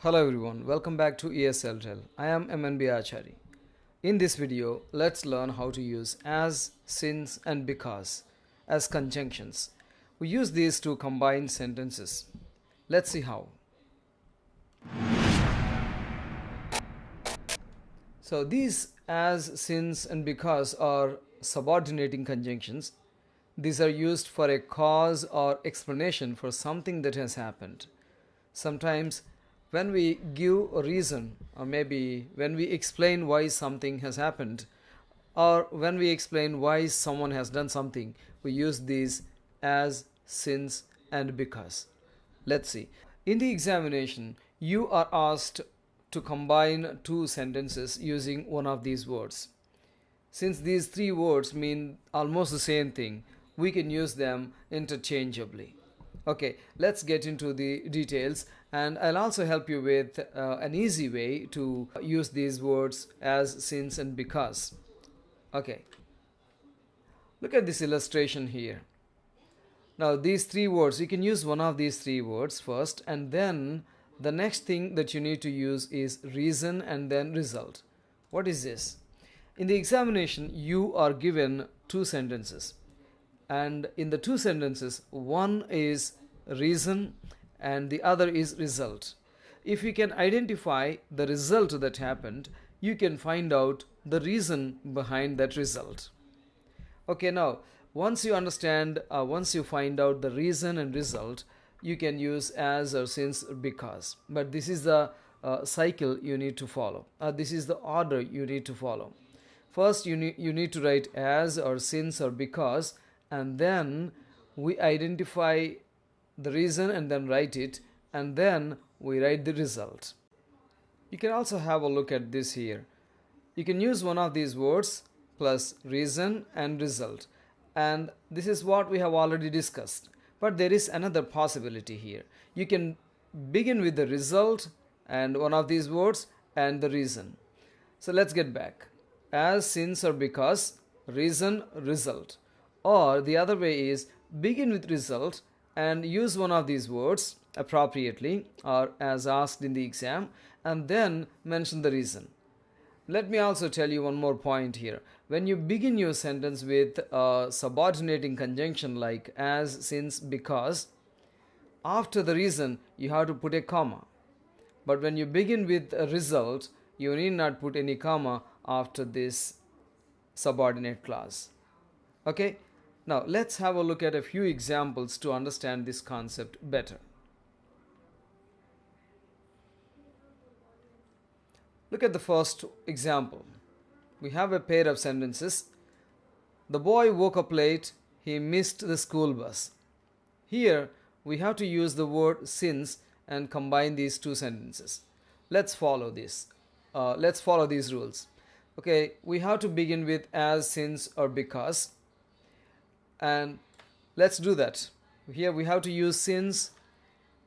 Hello everyone, welcome back to ESLDRILL. I am MNB Achari. In this video, let's learn how to use as, since and because as conjunctions. We use these to combine sentences. Let's see how. So these as, since and because are subordinating conjunctions. These are used for a cause or explanation for something that has happened. Sometimes when we give a reason, or maybe when we explain why something has happened, or when we explain why someone has done something, we use these as, since and because. Let's see. In the examination, you are asked to combine two sentences using one of these words. Since these three words mean almost the same thing, we can use them interchangeably. Okay, let's get into the details, and I'll also help you with an easy way to use these words as, since and because. Okay, look at this illustration here. Now these three words, you can use one of these three words first, and then the next thing that you need to use is reason and then result. What is this? In the examination, you are given two sentences, and in the two sentences, one is reason and the other is result. If you can identify the result that happened, you can find out the reason behind that result. Okay, now once you find out the reason and result, you can use as or since or because. But this is the cycle you need to follow. This is the order you need to follow. First, you need to write as or since or because, and then we identify the reason and then write it, and then we write the result. You can also have a look at this here. You can use one of these words plus reason and result, and this is what we have already discussed. But there is another possibility here. You can begin with the result and one of these words and the reason. So let's get back. As, since or because, reason, result. Or the other way is begin with result and use one of these words appropriately or as asked in the exam, and then mention the reason. Let me also tell you one more point here. When you begin your sentence with a subordinating conjunction like as, since, because, after the reason you have to put a comma. But when you begin with a result, you need not put any comma after this subordinate clause. Okay, now let's have a look at a few examples to understand this concept better. Look at the first example. We have a pair of sentences. The boy woke up late, he missed the school bus. Here we have to use the word since and combine these two sentences. Let's follow this. Let's follow these rules. Okay, we have to begin with as, since or because, and let's do that. Here we have to use since.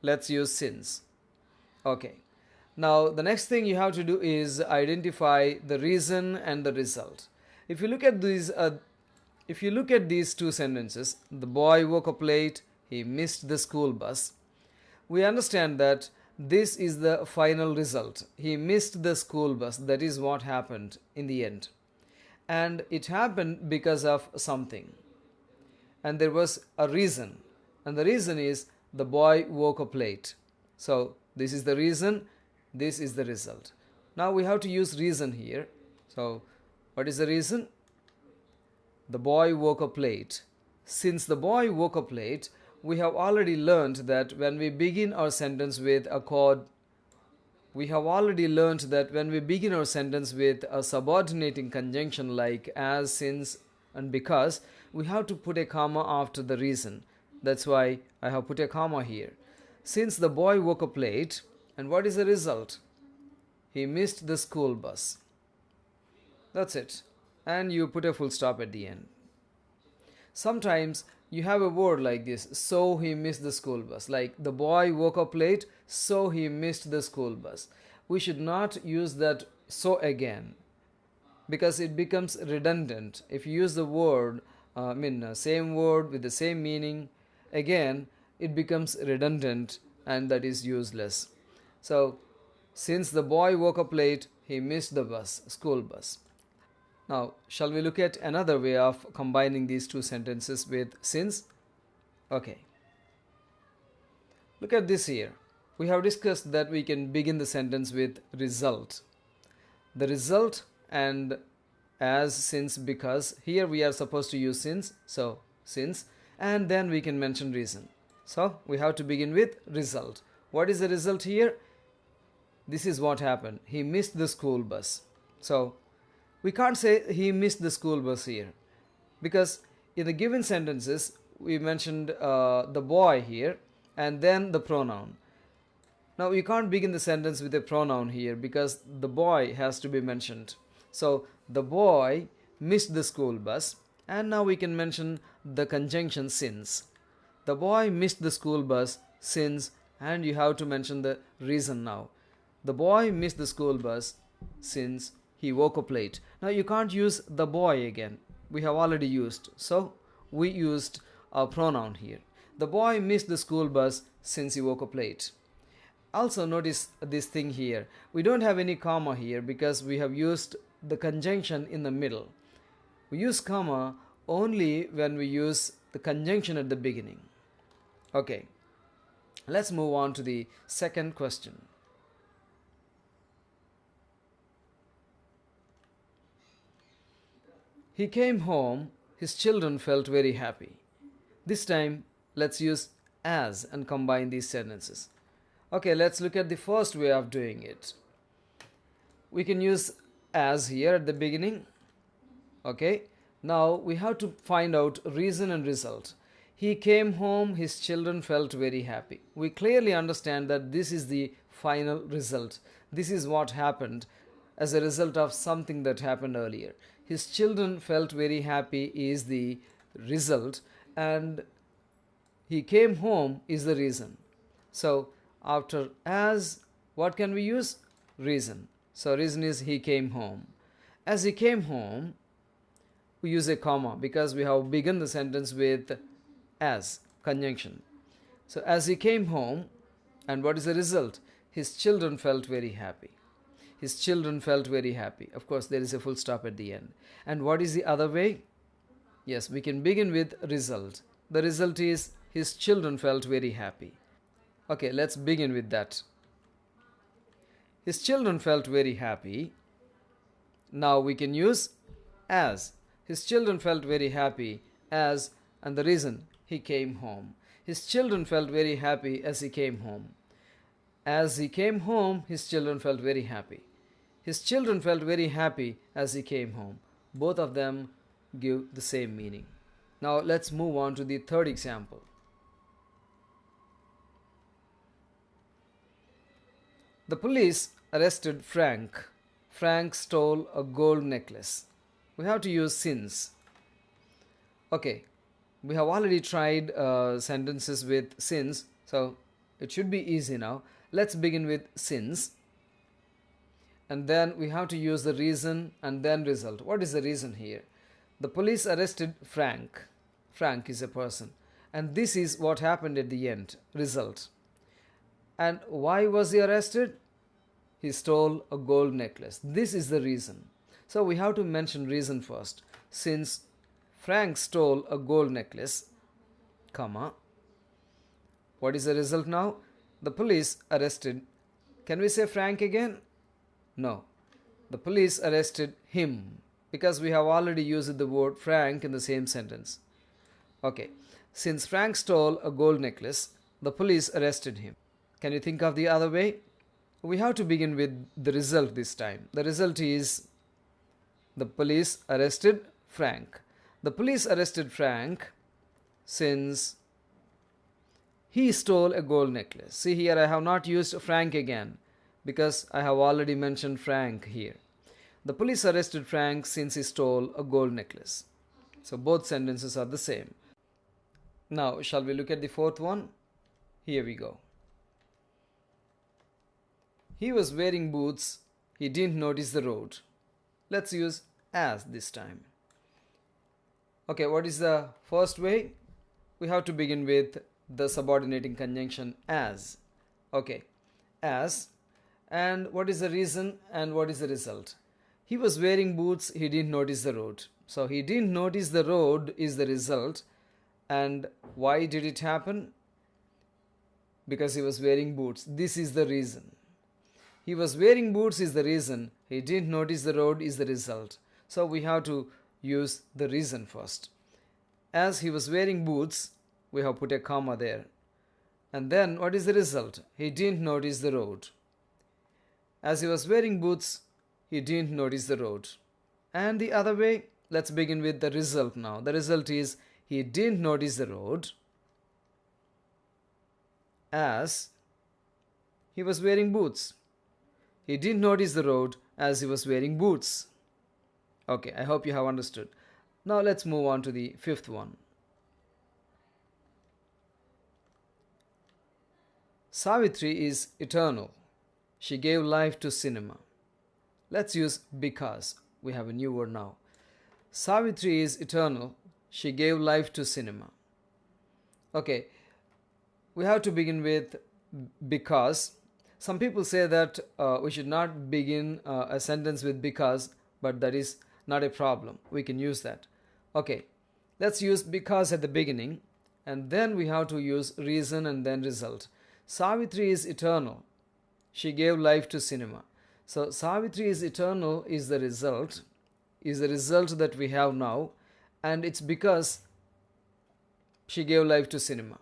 Let's use since. Okay, now the next thing you have to do is identify the reason and the result. If you look at these two sentences, the boy woke up late, he missed the school bus, we understand that this is the final result. He missed the school bus. That is what happened in the end. And it happened because of something. And there was a reason. And the reason is the boy woke up late. So this is the reason. This is the result. Now we have to use reason here. So what is the reason? The boy woke up late. Since the boy woke up late, we have already learned that when we begin our sentence with a subordinating conjunction like as, since and because, we have to put a comma after the reason. That's why I have put a comma here. Since the boy woke up late, and what is the result? He missed the school bus. That's it. And you put a full stop at the end. Sometimes you have a word like this, so he missed the school bus. Like the boy woke up late, so he missed the school bus. We should not use that so again, because it becomes redundant. If you use the word, same word with the same meaning, again, it becomes redundant and that is useless. So Since the boy woke up late, he missed the bus, school bus. Now, shall we look at another way of combining these two sentences with since? Okay. Look at this here. We have discussed that we can begin the sentence with result. The result and as, since, because. Here we are supposed to use since. So, since. And then we can mention reason. So, we have to begin with result. What is the result here? This is what happened. He missed the school bus. So, we can't say he missed the school bus here. Because in the given sentences, we mentioned the boy here and then the pronoun. Now, you can't begin the sentence with a pronoun here because the boy has to be mentioned. So, the boy missed the school bus, and now we can mention the conjunction since. The boy missed the school bus since, and you have to mention the reason now. The boy missed the school bus since he woke up late. Now, you can't use the boy again. We have already used. So, we used a pronoun here. The boy missed the school bus since he woke up late. Also notice this thing here. We don't have any comma here because we have used the conjunction in the middle. We use comma only when we use the conjunction at the beginning. Okay, let's move on to the second question. He came home, his children felt very happy. This time, let's use as and combine these sentences. Okay, let's look at the first way of doing it. We can use as here at the beginning. Okay, now we have to find out reason and result. He came home, his children felt very happy. We clearly understand that this is the final result. This is what happened as a result of something that happened earlier. His children felt very happy is the result, and he came home is the reason. So, after as, what can we use? Reason. So, reason is he came home. As he came home, we use a comma because we have begun the sentence with as, conjunction. So, as he came home, and what is the result? His children felt very happy. His children felt very happy. Of course, there is a full stop at the end. And what is the other way? Yes, we can begin with result. The result is his children felt very happy. Okay, let's begin with that. His children felt very happy. Now we can use as. His children felt very happy as, and the reason, he came home. His children felt very happy as he came home. As he came home, his children felt very happy. His children felt very happy as he came home. Both of them give the same meaning. Now let's move on to the third example. The police arrested Frank. Frank stole a gold necklace. We have to use since. Okay, we have already tried sentences with since, so it should be easy now. Let's begin with since. And then we have to use the reason and then result. What is the reason here? The police arrested Frank. Frank is a person. And this is what happened at the end, result. And why was he arrested? He stole a gold necklace. This is the reason. So we have to mention reason first. Since Frank stole a gold necklace, comma. What is the result now? The police arrested. Can we say Frank again? No. The police arrested him because we have already used the word Frank in the same sentence. Okay. Since Frank stole a gold necklace, the police arrested him. Can you think of the other way? We have to begin with the result this time. The result is the police arrested Frank. The police arrested Frank since he stole a gold necklace. See here, I have not used Frank again because I have already mentioned Frank here. The police arrested Frank since he stole a gold necklace. So both sentences are the same. Now, shall we look at the fourth one? Here we go. He was wearing boots. He didn't notice the road. Let's use as this time. Okay, what is the first way? We have to begin with the subordinating conjunction as. Okay, as. And what is the reason and what is the result? He was wearing boots, he didn't notice the road. So he didn't notice the road is the result. And why did it happen? Because he was wearing boots. This is the reason. He was wearing boots is the reason. He didn't notice the road is the result. So we have to use the reason first. As he was wearing boots, we have put a comma there. And then what is the result? He didn't notice the road. As he was wearing boots, he didn't notice the road. And the other way, let's begin with the result now. The result is he didn't notice the road as he was wearing boots. He didn't notice the road as he was wearing boots. Okay, I hope you have understood. Now let's move on to the fifth one. Savitri is eternal. She gave life to cinema. Let's use because. We have a new word now. Savitri is eternal. She gave life to cinema. Okay, we have to begin with because. Some people say that we should not begin a sentence with because, but that is not a problem. We can use that. Okay, let's use because at the beginning, and then we have to use reason and then result. Savitri is eternal. She gave life to cinema. So Savitri is eternal is the result that we have now, and it's because she gave life to cinema.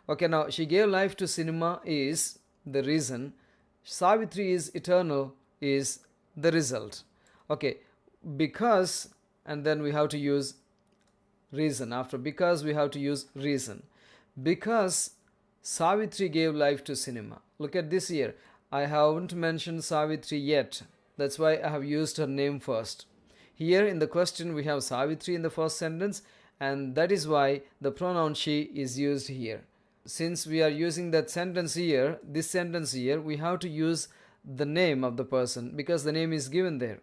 Okay, now she gave life to cinema is the reason. Savitri is eternal is the result. Okay, because, and then we have to use reason. After because we have to use reason. Because Savitri gave life to cinema. Look at this here. I haven't mentioned Savitri yet. That's why I have used her name first. Here in the question we have Savitri in the first sentence, and that is why the pronoun she is used here. Since we are using that sentence here, this sentence here, we have to use the name of the person because the name is given there.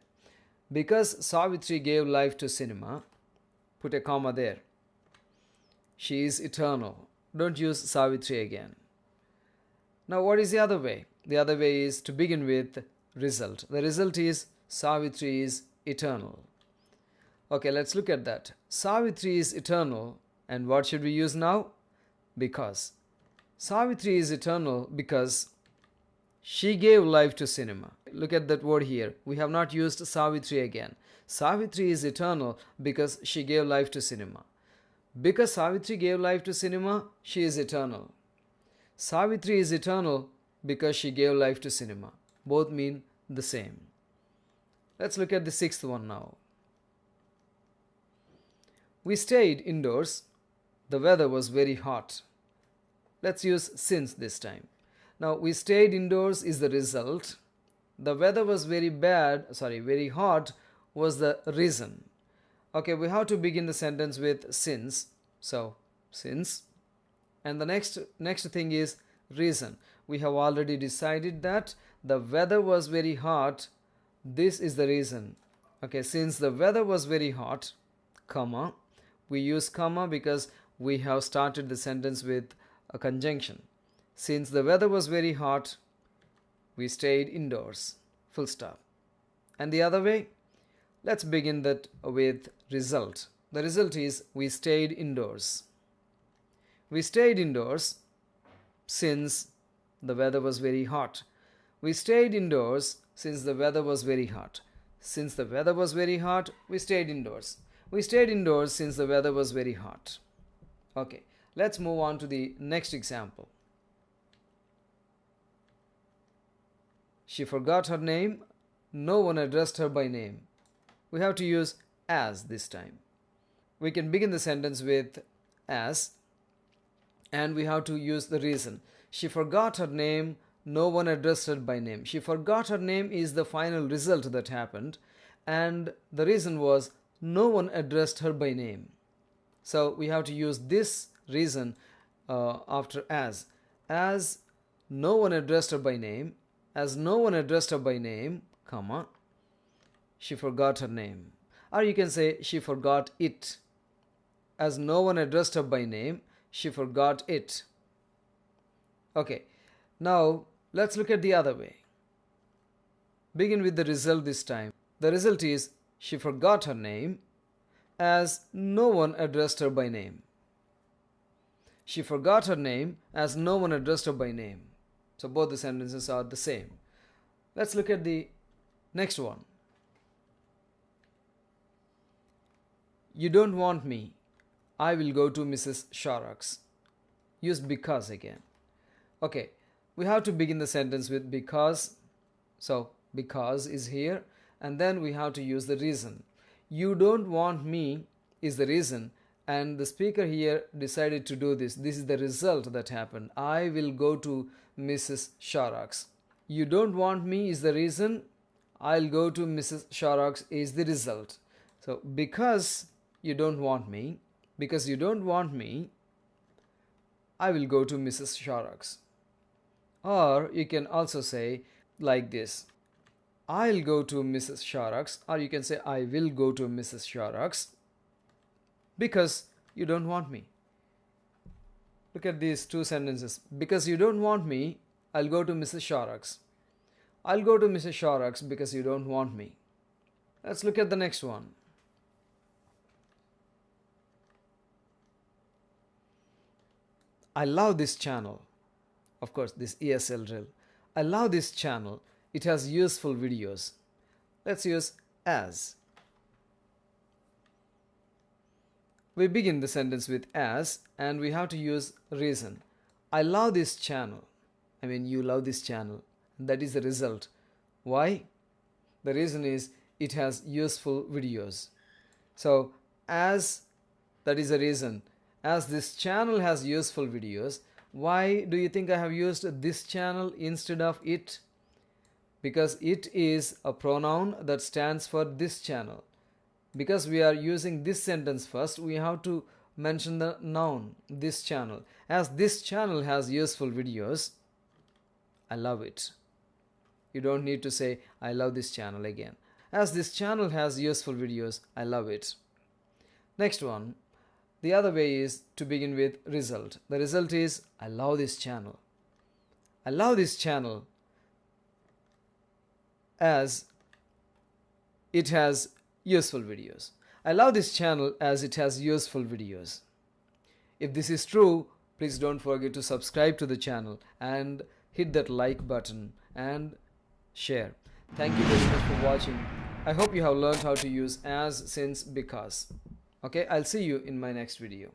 Because Savitri gave life to cinema, put a comma there. She is eternal. Don't use Savitri again. Now what is the other way? The other way is to begin with result. The result is Savitri is eternal. Okay, let's look at that. Savitri is eternal, and what should we use now? Because. Savitri is eternal because she gave life to cinema. Look at that word here. We have not used Savitri again. Savitri is eternal because she gave life to cinema. Because Savitri gave life to cinema, she is eternal. Savitri is eternal because she gave life to cinema. Both mean the same. Let's look at the sixth one now. We stayed indoors. The weather was very hot. Let's use since this time. Now we stayed indoors is the result. The weather was very hot was the reason. Okay, we have to begin the sentence with since. So since. And the next thing is reason. We have already decided that the weather was very hot. This is the reason. Okay, since the weather was very hot, comma. We use comma because we have started the sentence with a conjunction. Since the weather was very hot, we stayed indoors. Full stop. And the other way, let's begin that with result. The result is we stayed indoors. We stayed indoors since the weather was very hot. We stayed indoors since the weather was very hot. Since the weather was very hot, we stayed indoors. We stayed indoors since the weather was very hot. Okay, let's move on to the next example. She forgot her name. No one addressed her by name. We have to use as this time. We can begin the sentence with as, and we have to use the reason. She forgot her name. No one addressed her by name. She forgot her name is the final result that happened, and the reason was no one addressed her by name. So we have to use this reason after as. As no one addressed her by name, as no one addressed her by name, comma, she forgot her name. Or you can say she forgot it. As no one addressed her by name, she forgot it. Okay, now let's look at the other way. Begin with the result this time. The result is she forgot her name as no one addressed her by name. She forgot her name as no one addressed her by name. So both the sentences are the same. Let's look at the next one. You don't want me. I will go to Mrs. Sharrock's. Use because again. Okay, we have to begin the sentence with because. So because is here, and then we have to use the reason. You don't want me is the reason, and the speaker here decided to do this. This is the result that happened. I will go to Mrs. Sharrock's. You don't want me is the reason. I'll go to Mrs. Sharrock's is the result. So because you don't want me, I will go to Mrs. Sharrock's. Or you can also say like this. I'll go to Mrs. Sharrock's, or you can say I will go to Mrs. Sharrock's because you don't want me. Look at these two sentences. Because you don't want me, I'll go to Mrs. Sharrock's. I'll go to Mrs. Sharrock's because you don't want me. Let's look at the next one. I love this channel. Of course, this ESL drill. I love this channel. It has useful videos. Let's use as. We begin the sentence with as, and we have to use reason. I love this channel. I mean, you love this channel. That is the result. Why? The reason is it has useful videos. So, as, that is the reason. As this channel has useful videos, why do you think I have used this channel instead of it? Because it is a pronoun that stands for this channel. Because we are using this sentence first, we have to mention the noun, this channel. As this channel has useful videos, I love it. You don't need to say, I love this channel again. As this channel has useful videos, I love it. Next one. The other way is to begin with result. The result is, I love this channel. I love this channel as it has useful videos. I love this channel as it has useful videos. If this is true, please don't forget to subscribe to the channel and hit that like button and share. Thank you very much for watching. I hope you have learned how to use as, since, because. Okay, I'll see you in my next video.